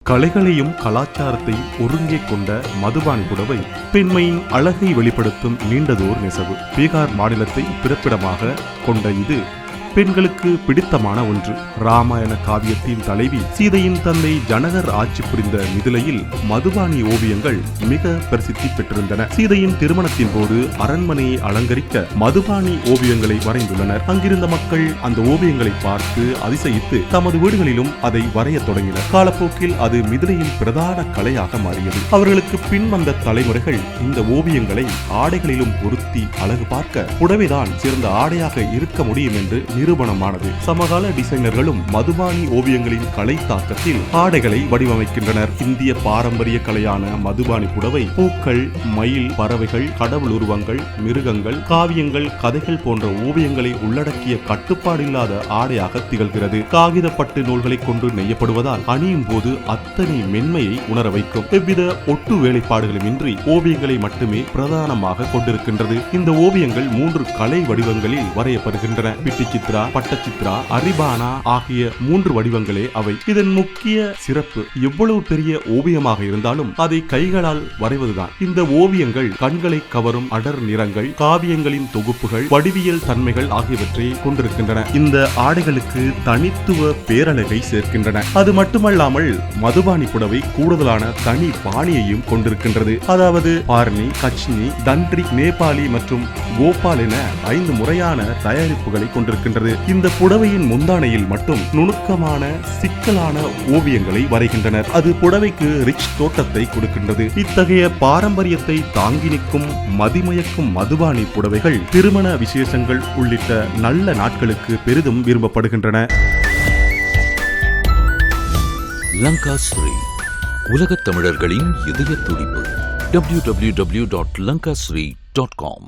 கலைகளையும் கலாச்சாரத்தையும் ஒருங்கே கொண்ட மதுபானி புடவை பெண்மையின் அழகை வெளிப்படுத்தும் நீண்டதோர் நெசவு. பீகார் மாநிலத்தை பிறப்பிடமாக கொண்ட இது பெண்களுக்கு பிடித்தமான ஒன்று. ராமாயண காவியத்தின் தலைவி சீதையின் தந்தை ஜனகர் ஆட்சி புரிந்த மிதிலையில் மதுபானி ஓவியங்கள் மிக பிரசித்தி பெற்றிருந்தன. சீதையின் திருமணத்தின் போது அரண்மனையை அலங்கரிக்க மதுபானி ஓவியங்களை வரைந்துள்ளனர். அங்கிருந்த மக்கள் அந்த ஓவியங்களை பார்த்து அதிசயித்து தமது வீடுகளிலும் அதை வரைய தொடங்கினர். காலப்போக்கில் அது மிதிலையின் பிரதான கலையாக மாறியது. அவர்களுக்கு பின் வந்த தலைமுறைகள் இந்த ஓவியங்களை ஆடைகளிலும் பொருத்தி அழகு பார்க்க புடவைதான் சிறந்த ஆடையாக இருக்க முடியும் என்று நிரூபணமானது. சமகால டிசைனர்களும் மதுபானி ஓவியங்களின் கலை தாக்கத்தில் ஆடைகளை வடிவமைக்கின்றனர். இந்திய பாரம்பரிய கலையான மதுபானி புடவை பூக்கள், மயில், பறவைகள், கடவுள் உருவங்கள், மிருகங்கள், காவியங்கள், கதைகள் போன்ற ஓவியங்களை உள்ளடக்கிய கட்டுப்பாடில்லாத ஆடையாக திகழ்கிறது. காகித பட்டு நூல்களை கொண்டு நெய்யப்படுவதால் அணியும் போது அத்தனை மென்மையை உணர வைக்கும். எவ்வித ஒட்டு வேலைப்பாடுகளுமின்றி ஓவியங்களை மட்டுமே பிரதானமாக கொண்டிருக்கின்றது. இந்த ஓவியங்கள் 3 கலை வடிவங்களில் வரையப்படுகின்றன. பிட்டிச்சித்ரா, பட்டச்சித்ரா, அரிபானா ஆகிய 3 வடிவங்களே அவை. இதன் முக்கிய சிறப்பு எவ்வளவு பெரிய ஓவியமாக இருந்தாலும் அதை கைகளால் வரைவதுதான். இந்த ஓவியங்கள் கண்களை கவரும் அடர் நிறங்கள், காவியங்களின் தொகுப்புகள், வடிவியல் தன்மைகள் ஆகியவற்றை கொண்டிருக்கின்றன. இந்த ஆடைகளுக்கு தனித்துவ பேரழகை சேர்க்கின்றன. அது மட்டுமல்லாமல் மதுபானி புடவை கூடுதலான தனி பாணியையும் கொண்டிருக்கின்றது. அதாவது பார்னி, கச்னி, தண்ட்ரி, நேபாளி மற்றும் கோபால் என 5 முறையான தயாரிப்புகளை கொண்டிருக்கின்றது. இந்த புடவையின் முந்தானையில் மட்டும் நுணுக்கமான சிக்கலான ஓவியங்களை வரைகின்றனர். அது புடவைக்கு ரிச் தோட்டத்தை கொடுக்கின்றது. இத்தகைய பாரம்பரியத்தை தாங்கி நிற்கும் மதிமயக்கும் மதுபானி புடவைகள் திருமண விசேஷங்கள் உள்ளிட்ட நல்ல நாட்களுக்கு பெரிதும் விரும்பப்படுகின்றன. லங்காஸ்ரீ, உலகத் தமிழர்களின் இதய துடிப்பு. www.lankasri.com